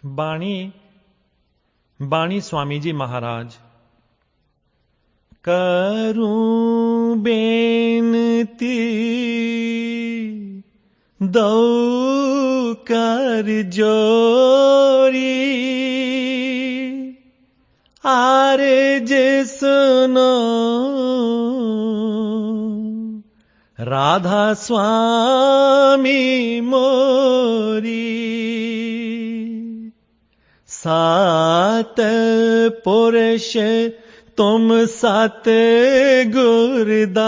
बाणी स्वामी जी महाराज। करूं बेनती दो कर जोरी, आरज सुनो राधा स्वामी मोरी। सात पुरुष तुम सत गुरदाता,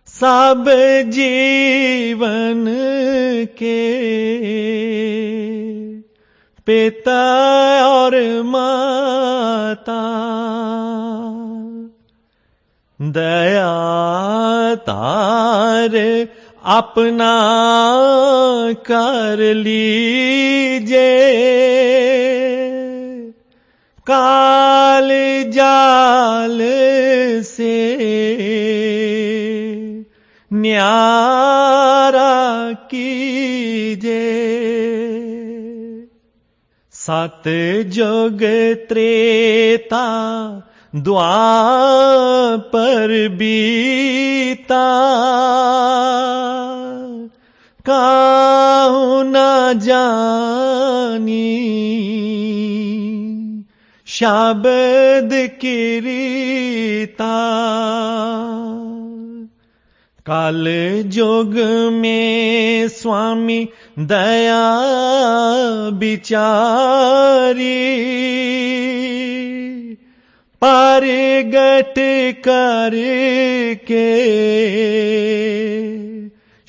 सब जीवन के पिता और माता। दया तार अपना कर लीजे, काल जाल से न्यारा कीजे। सत जुग त्रेता द्वापर बीता, काहू न जानी शब्द कीरीता। काल जुग में स्वामी दया बिचारी, परगट करके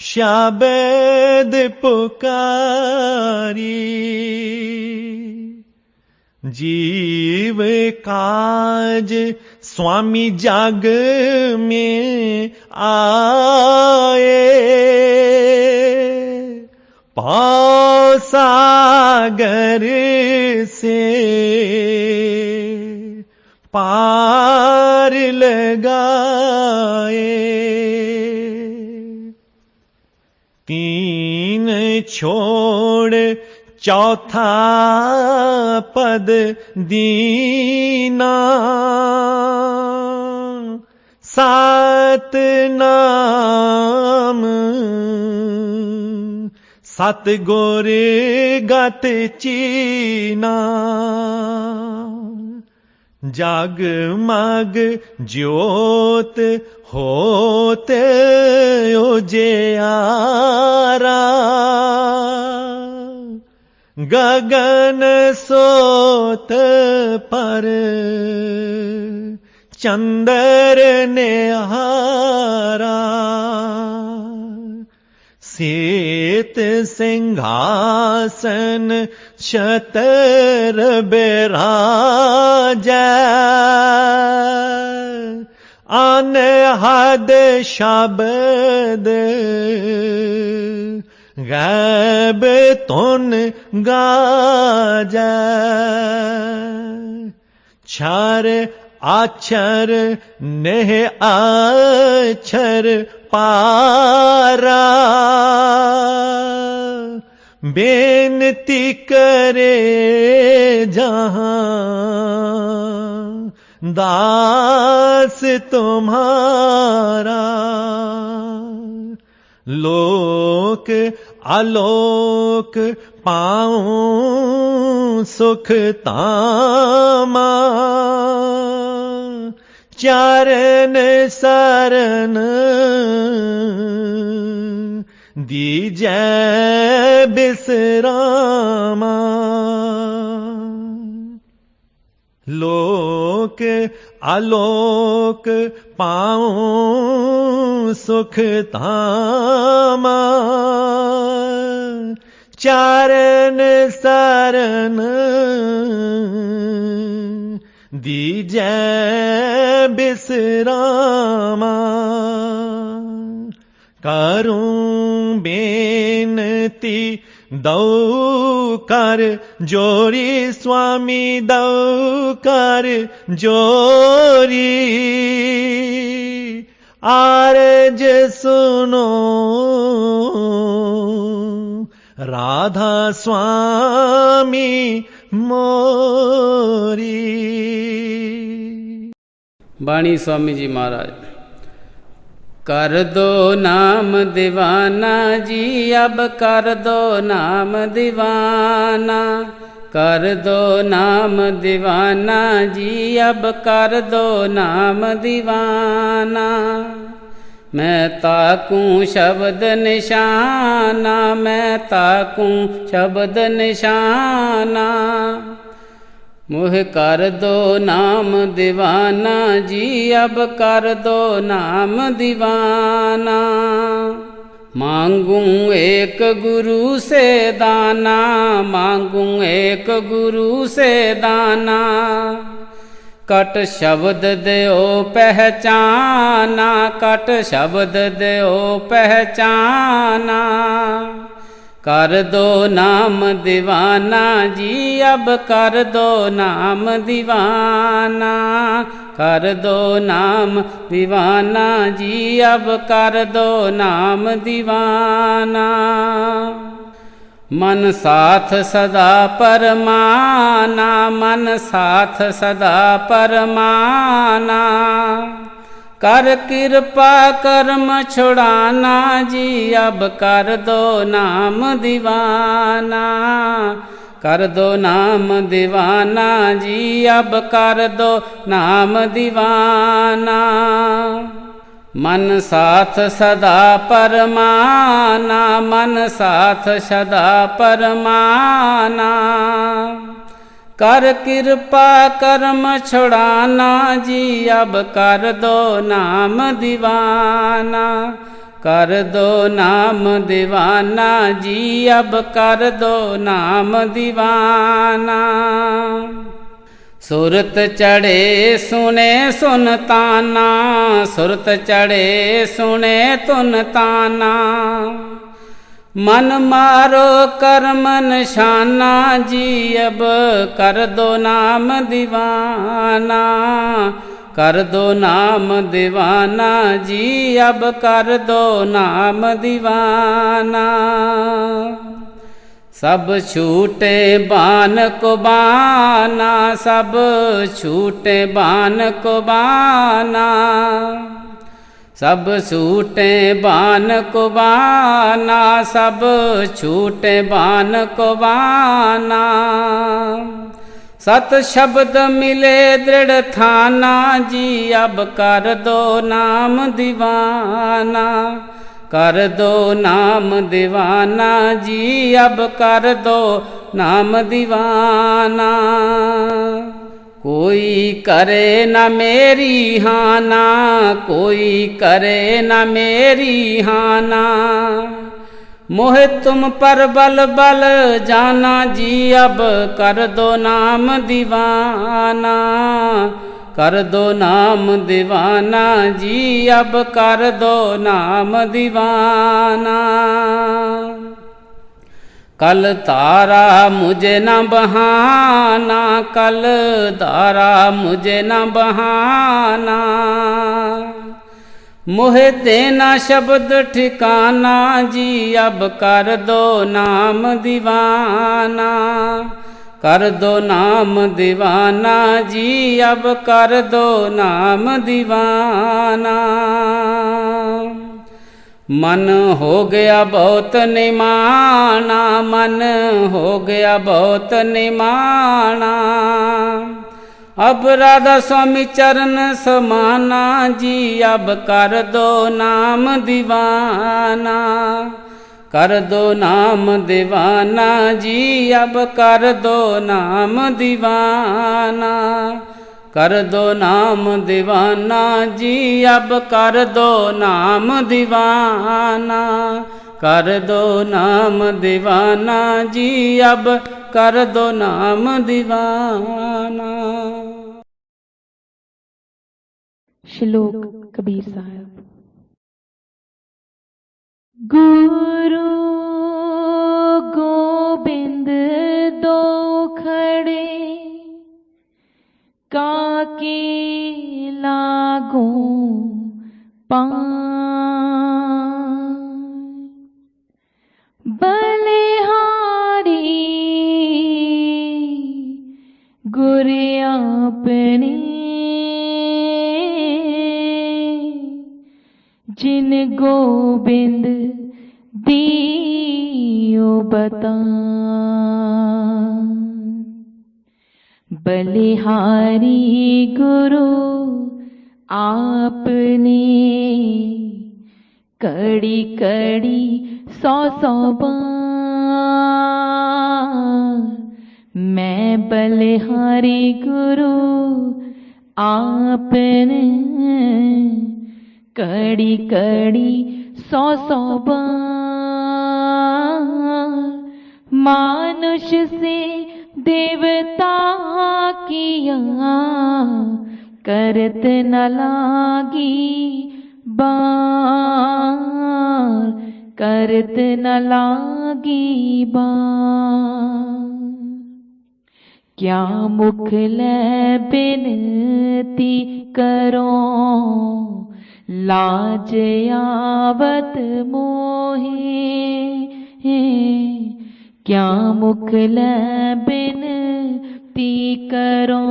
शब्द पुकारी। जीव काज स्वामी जग में आए, पाव सागर से पार लगाए। तीन छोड़ चौथा पद दीना, सात नाम सत गोर गत चीना। जग मग ज्योत होते उजियारा, गगन सोत पर चंदर निहारा। सेत सिंहासन छतर बिराजै, अनहद शब्द गैब तुन गाजै। क्षर आक्षर नेह अक्षर पारा, बेनती करे जहां दास तुम्हारा। लोक आलोक पाऊं सुख तामा, चरण शरण दीजै बिसरामा। लोक आलोक पाऊं सुख तामा, चरण शरण दीजै बिसरामा। करूं बेनती दो कर जोरी, स्वामी दो कर जोरी। आरज सुनो राधा स्वामी मोरी। बाणी स्वामी जी महाराज। कर दो नाम दीवाना जी, अब कर दो नाम दीवाना। कर दो नाम दीवाना जी, अब कर दो नाम दीवाना। मैं ताकूं शब्द निशाना, मैं ताकूं शब्द निशाना। मुह कर दो नाम दीवाना जी, अब कर दो नाम दीवाना। मांगूं एक गुरु से दाना, मांगूं एक गुरु से दाना। कट शब्द देओ पहचाना, कट शब्द देओ पहचाना। कर दो नाम दीवाना जी, अब कर दो नाम दीवाना। कर दो नाम दीवाना जी, अब कर दो नाम दीवाना। मन साथ सदा परमाना, मन साथ सदा परमाना। कर कृपा कर्म छुड़ाना जी, अब कर दो नाम दीवाना। कर दो नाम दीवाना जी, अब कर दो नाम दीवाना। मन साथ सदा परमाना, मन साथ सदा परमाना। कर कृपा कर्म छुड़ाना जी, अब कर दो नाम दीवाना। कर दो नाम दीवाना जी, अब कर दो नाम दीवाना। सुरत चढ़े सुने सुनताना, सुरत चढ़े सुने तुनताना। मन मारो कर्म निशाना जी, अब कर दो नाम दीवाना। कर दो नाम दीवाना जी, अब कर दो नाम दीवाना। सब छूटे बान को बाना, सब छूटे बान को बाना। सब छूटे बान को बाना, सब छूटे बान को बाना। सत शब्द मिले दृढ़ थाना जी, अब कर दो नाम दीवाना। कर दो नाम दीवाना जी, अब कर दो नाम दीवाना। कोई करे न मेरी हाना, कोई करे न मेरी हाना। मोह तुम पर बल बल जाना जी, अब कर दो नाम दीवाना। कर दो नाम दीवाना जी, अब कर दो नाम दीवाना। कल तारा मुझे न बहाना, कल तारा मुझे न बहाना। मोहे देना शब्द ठिकाना जी, अब कर दो नाम दीवाना। कर दो नाम दीवाना जी, अब कर दो नाम दीवाना। मन हो गया बहुत निमाना, मन हो गया बहुत निमाना। अब राधा स्वामी चरण समाना जी, अब कर दो नाम दीवाना। कर दो नाम दीवाना जी, अब कर दो नाम दीवाना। कर दो नाम दीवाना जी, अब कर दो नाम दीवाना। कर दो नाम दीवाना जी, अब कर दो नाम दीवाना। श्लोक कबीर साहब। गुरु गोबिंद दो खड़े, काके लागू पाए। बलिहारी आपने जिन गोविंद दियो बता, बलिहारी गुरु आपने कड़ी कड़ी 100 बार। मैं बलिहारी गुरु आपने कड़ी कड़ी 100 बार। मानुष से देवता किया करत न लागी बार, करत न लागी बार। क्या मुख ले बिनती करो, लाज आवत मोहे। क्या मुख ले बिनती करो,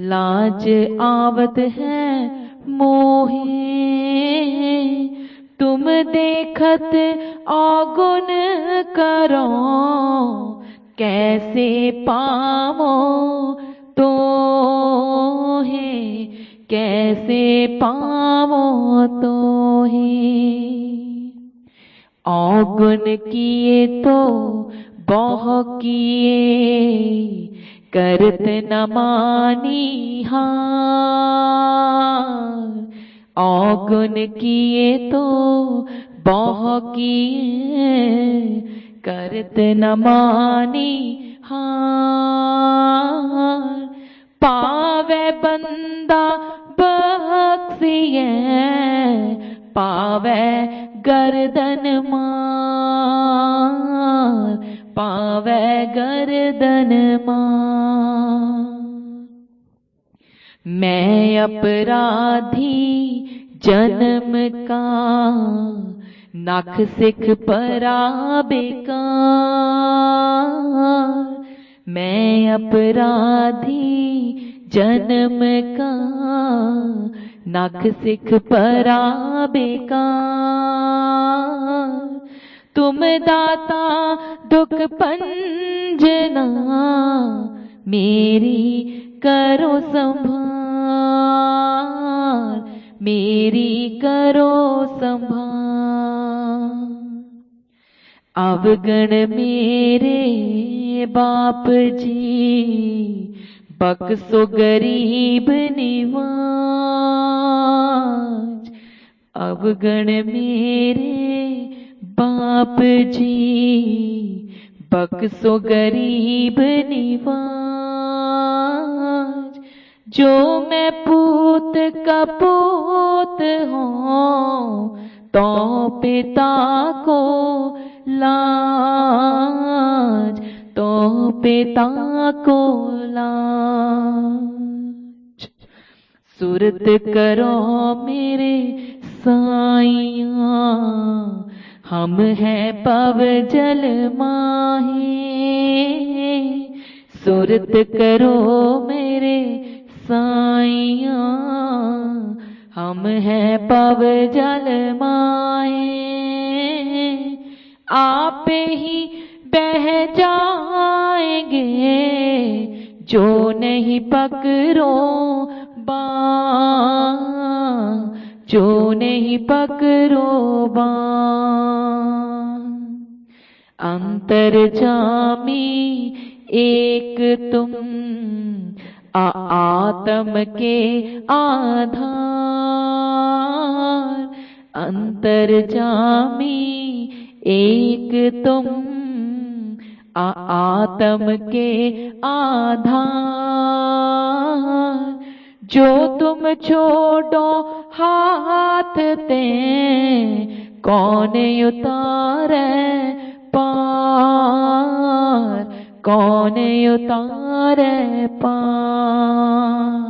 लाज आवत है मोहे। तुम देखत अवगुण करो, कैसे पावो तोहे, कैसे पावो तोहे। अवगुण किए तो बहु किए, करत न मानी हार। अवगुण किए तो बहु किए, करत न मानी हार। पावे बंदा बख्शिए, पावे गर्दन मार, पावे गर्दन मार। मैं अपराधी जन्म का, नख सिख परा बेकार। मैं अपराधी जन्म का, नख सिख परा बेकार। तुम दाता दुख पंजना, मेरी करो संभार, मेरी करो संभार। अवगण मेरे बाप जी, बख्शो गरीब निवाज। अवगण मेरे बाप जी, बख्शो गरीब निवाज। जो मैं पूत का पूत हूँ, तो पिता को लाज, तो पिता को लाज। सुरत करो मेरे साइयां, हम हैं पव जल माहे। सुरत करो मेरे साइयां, हम हैं पव जल माहे। आप ही बह जाएंगे, जो नहीं पकड़ो बाँ, जो नहीं पकड़ो बाँ। अंतर्जामी एक तुम, आत्म के आधार। अंतर्जामी एक तुम, आत्म के आधार। जो तुम छोड़ो हाथ ते, कौन उतारे पार, कौन उतारे पार।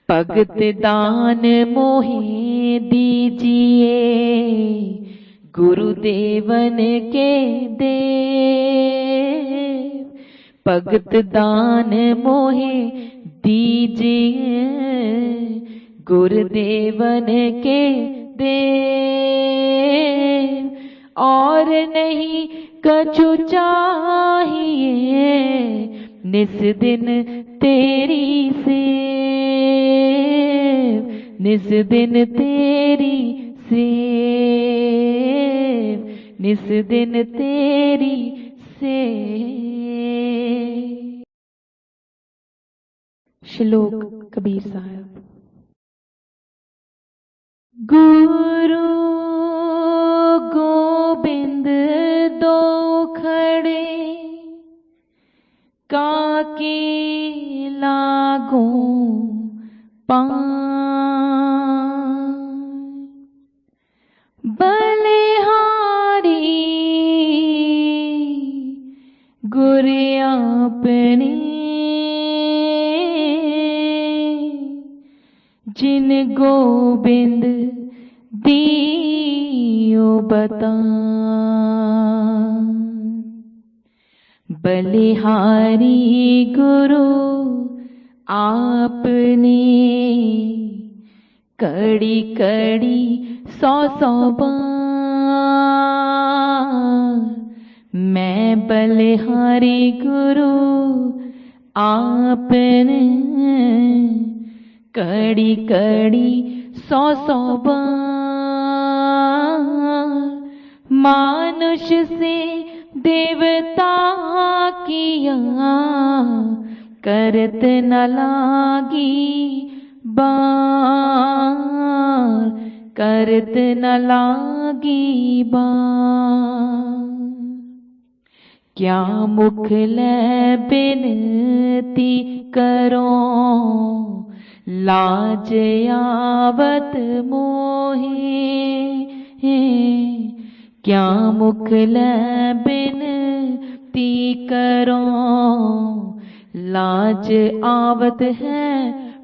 भगत दान मोहे दीजिए, गुरुदेवन के देव। भगत दान मोहे दीजिए, गुरुदेवन के देव, और नहीं कछु चाहिए, निस दिन तेरी सेव, निस दिन तेरी सेव, निस दिन तेरी सेव। श्लोक कबीर साहब। गुरु गोबिंद दो खड़े, काके लागो पाँव, बलिहारी गुर आपने, जिन गोबिंद दियो बता, बलिहारी गुरु आपने, कड़ी कड़ी 100 बार, मैं बलिहारी गुरु आपने, कड़ी कड़ी 100 बार, मानुष से देवता किया, करत न लागी बार, करत न लागी बार। क्या मुख ले बिनती करो, लाज आवत मोहे, क्या मुख ले बिनती करो, लाज आवत है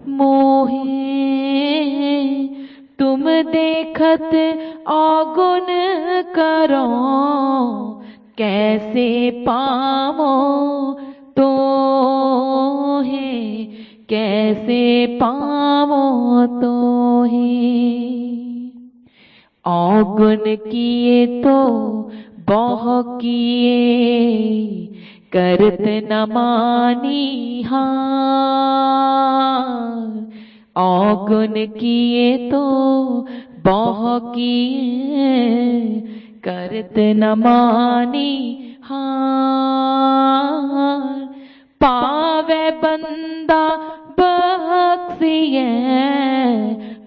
मोहे, तुम देखत अवगुण करो, कैसे पावो तो है, कैसे पावो तो है। अवगुण किए तो बहु किए, करत न मानी हार, अवगुण किए तो बहु किए, करत न मानी हार। पावे बंदा बख्शिए,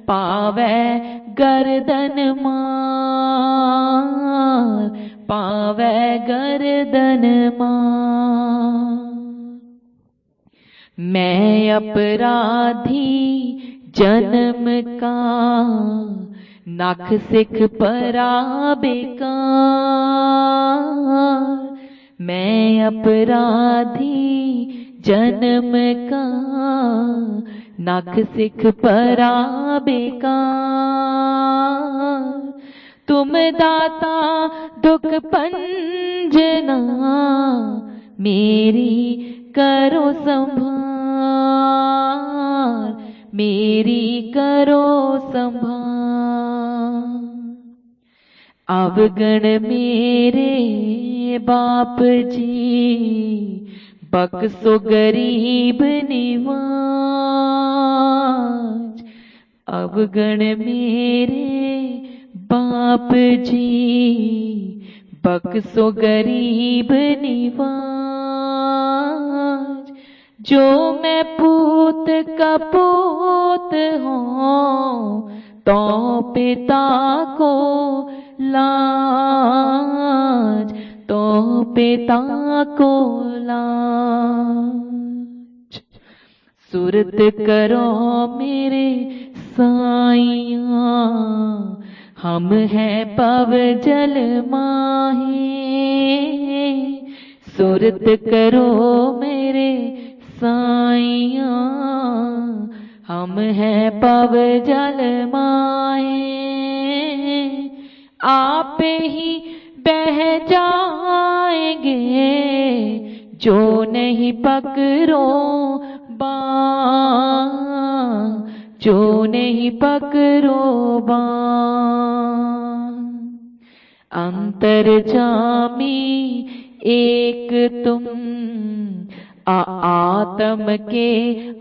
पावे गर्दन मार, पावे गर्दन मार। मैं अपराधी जन्म का, नख सिख परा बेकार, मैं अपराधी जन्म का, नख सिख परा बेकार। तुम दाता दुख पंजना, मेरी करो संभाल, मेरी करो संभाल। अवगण मेरे बाप जी, बख्शो गरीब निवाज। अवगण मेरे बाप जी, बख्शो गरीब निवाज। जो मैं पूत का पूत हूँ, तो पिता को लाज, तो पिता को लाज। सुरत करो मेरे साइयां, हम हैं पव जल माहे। सुरत करो मेरे साइयां, हम हैं पव जल माहे। आप ही बह जाएंगे जो नहीं पकड़ो बाँ, जो नहीं पकड़ो बाँ। अंतर्जामी एक तुम आत्म के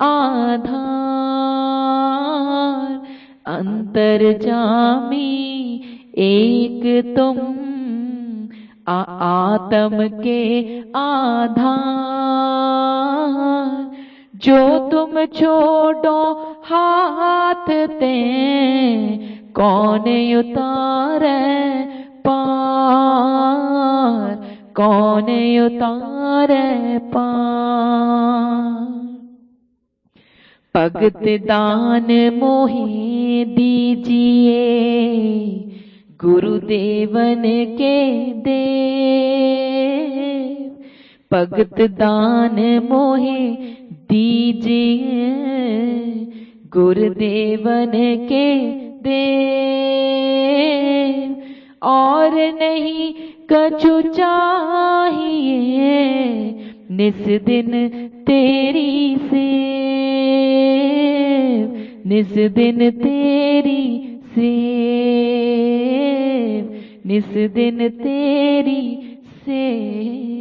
आधार, अंतर्जामी एक तुम आत्म के आधार। जो तुम छोड़ो हाथ ते कौन उतारे पार, कौन उतारे पार। भगत दान मोहे दीजिए गुरुदेवन के देव, भगत दान मोहे दीजिए गुरुदेवन के देव। और नहीं कछु चाहिए निस दिन तेरी सेव, निस दिन तेरी सेव, निस दिन तेरी सेव।